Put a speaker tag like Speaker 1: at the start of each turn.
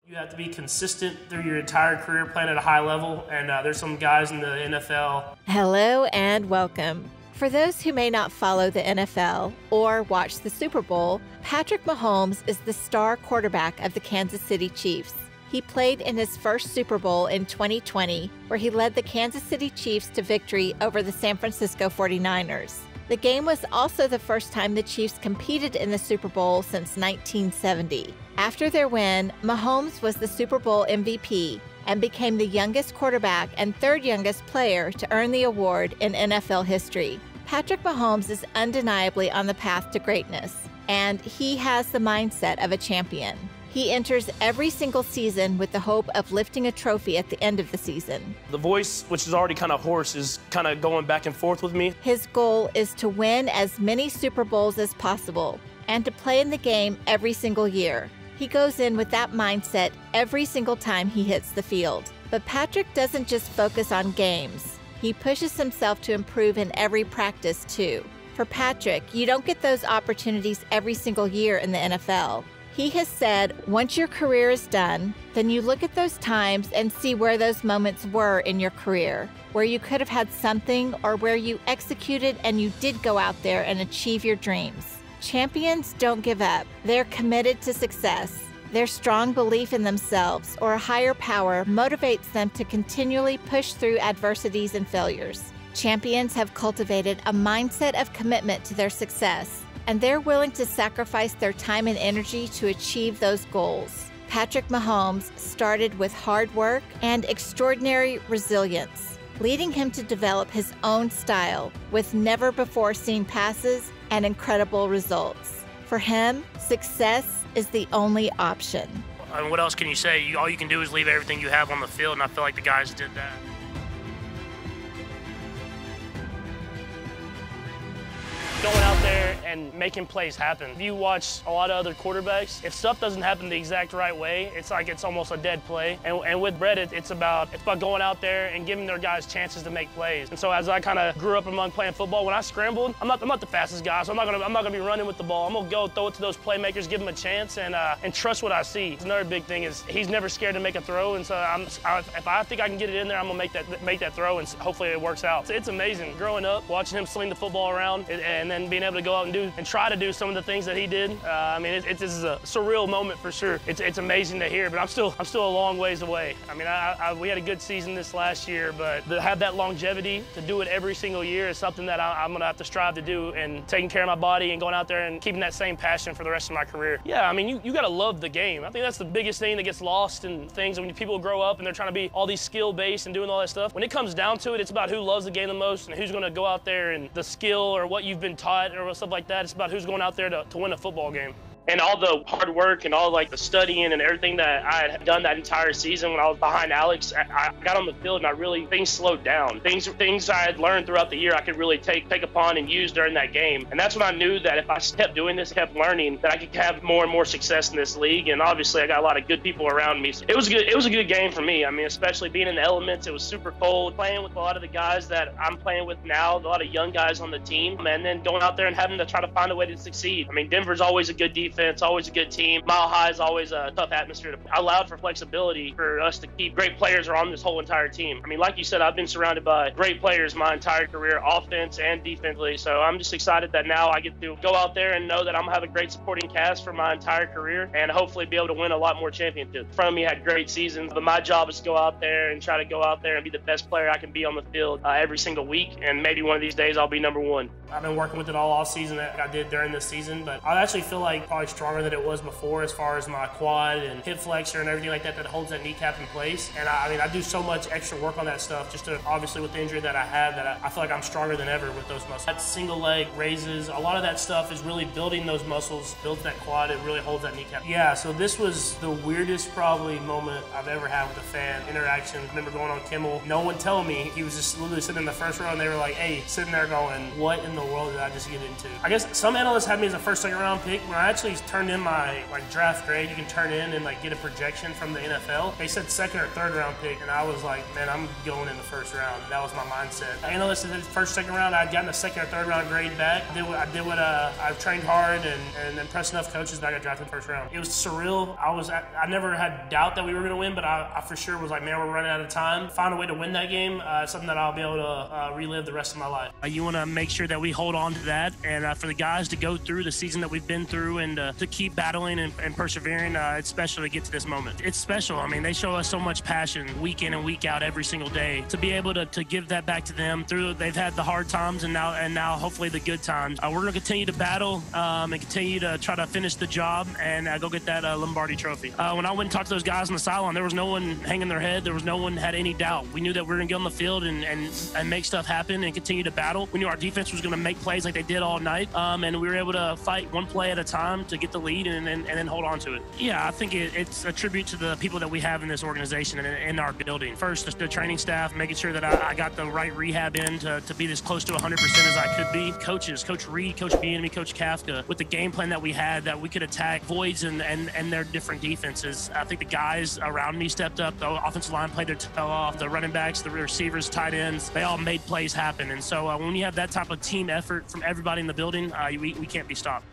Speaker 1: You have to be consistent through your entire career playing at a high level, and there's some guys in the NFL.
Speaker 2: Hello and welcome. For those who may not follow the NFL or watch the Super Bowl, Patrick Mahomes is the star quarterback of the Kansas City Chiefs. He played in his first Super Bowl in 2020, where he led the Kansas City Chiefs to victory over the San Francisco 49ers. The game was also the first time the Chiefs competed in the Super Bowl since 1970. After their win, Mahomes was the Super Bowl MVP and became the youngest quarterback and third youngest player to earn the award in NFL history. Patrick Mahomes is undeniably on the path to greatness, and he has the mindset of a champion. He enters every single season with the hope of lifting a trophy at the end of the season.
Speaker 1: The voice, which is already kind of hoarse, is kind of going back and forth with me.
Speaker 2: His goal is to win as many Super Bowls as possible and to play in the game every single year. He goes in with that mindset every single time he hits the field. But Patrick doesn't just focus on games. He pushes himself to improve in every practice too. For Patrick, you don't get those opportunities every single year in the NFL. He has said, once your career is done, then you look at those times and see where those moments were in your career, where you could have had something or where you executed and you did go out there and achieve your dreams. Champions don't give up. They're committed to success. Their strong belief in themselves or a higher power motivates them to continually push through adversities and failures. Champions have cultivated a mindset of commitment to their success, and they're willing to sacrifice their time and energy to achieve those goals. Patrick Mahomes started with hard work and extraordinary resilience, leading him to develop his own style with never-before-seen passes and incredible results. For him, success is the only option.
Speaker 1: I mean, what else can you say? All you can do is leave everything you have on the field, and I feel like the guys did that. Going out there and making plays happen. If you watch a lot of other quarterbacks, if stuff doesn't happen the exact right way, it's like it's almost a dead play. And with Brett, it's about going out there and giving their guys chances to make plays. And so as I kind of grew up among playing football, when I scrambled, I'm not the fastest guy, so I'm not gonna be running with the ball. I'm gonna go throw it to those playmakers, give them a chance, and trust what I see. Another big thing is he's never scared to make a throw, and so if I think I can get it in there, I'm gonna make that throw, and hopefully it works out. It's amazing growing up, watching him sling the football around, and then being able to go out and try to do some of the things that he did. I mean, this is a surreal moment for sure. It's amazing to hear, but I'm still a long ways away. I mean, we had a good season this last year, but to have that longevity to do it every single year is something that I'm gonna have to strive to do, and taking care of my body and going out there and keeping that same passion for the rest of my career. Yeah, I mean, you gotta love the game. I think that's the biggest thing that gets lost in things when people grow up and they're trying to be all these skill-based and doing all that stuff. When it comes down to it, it's about who loves the game the most and who's gonna go out there and the skill or what you've been taught or stuff like that. It's about who's going out there to win a football game. And all the hard work and all like the studying and everything that I had done that entire season when I was behind Alex, I got on the field and things slowed down. Things I had learned throughout the year I could really take upon and use during that game. And that's when I knew that if I kept doing this, kept learning, that I could have more and more success in this league. And obviously I got a lot of good people around me. So it was good. It was a good game for me. I mean, especially being in the elements. It was super cold, playing with a lot of the guys that I'm playing with now, a lot of young guys on the team, and then going out there and having to try to find a way to succeed. I mean, Denver's always a good defense. It's always a good team. Mile High is always a tough atmosphere. I allowed for flexibility for us to keep great players around this whole entire team. I mean, like you said, I've been surrounded by great players my entire career, offense and defensively. So I'm just excited that now I get to go out there and know that I'm gonna have a great supporting cast for my entire career and hopefully be able to win a lot more championships. In front of me had great seasons, but my job is to go out there and try to go out there and be the best player I can be on the field every single week. And maybe one of these days I'll be number one. I've been working with it all off season that I did during this season, but I actually feel like probably stronger than it was before as far as my quad and hip flexor and everything like that holds that kneecap in place. And I mean, I do so much extra work on that stuff just to, obviously with the injury that I had, that I feel like I'm stronger than ever with those muscles. That single leg raises, a lot of that stuff is really building those muscles, builds that quad, it really holds that kneecap. Yeah, so this was the weirdest probably moment I've ever had with a fan interaction. I remember going on Kimmel, no one telling me, he was just literally sitting in the first row and they were like, hey, sitting there going, what in in the world did I just get into? I guess some analysts had me as a first, second round pick. When I actually turned in my draft grade, you can turn in and get a projection from the NFL. They said second or third round pick, and I was like, man, I'm going in the first round. That was my mindset. The analysts said first, second round. I'd gotten a second or third round grade back. I trained hard and impressed enough coaches that I got drafted in the first round. It was surreal. I never had doubt that we were going to win, but I for sure was like, man, we're running out of time. Find a way to win that game. Something that I'll be able to relive the rest of my life. You want to make sure that we hold on to that, and for the guys to go through the season that we've been through and to keep battling and persevering, it's special to get to this moment. It's special. I mean, they show us so much passion week in and week out every single day. To be able to give that back to them they've had the hard times and now hopefully the good times. We're going to continue to battle and continue to try to finish the job and go get that Lombardi trophy. When I went and talked to those guys on the sideline, there was no one hanging their head. There was no one had any doubt. We knew that we were going to get on the field and make stuff happen and continue to battle. We knew our defense was going to make plays like they did all night, and we were able to fight one play at a time to get the lead and then hold on to it. Yeah, I think it's a tribute to the people that we have in this organization and in our building. First, the training staff, making sure that I got the right rehab in to be as close to 100% as I could be. Coaches, Coach Reed, Coach Bieniemy, Coach Kafka, with the game plan that we had, that we could attack voids and their different defenses. I think the guys around me stepped up. The offensive line played their tail off. The running backs, the receivers, tight ends, they all made plays happen. And so when you have that type of team effort from everybody in the building, we can't be stopped.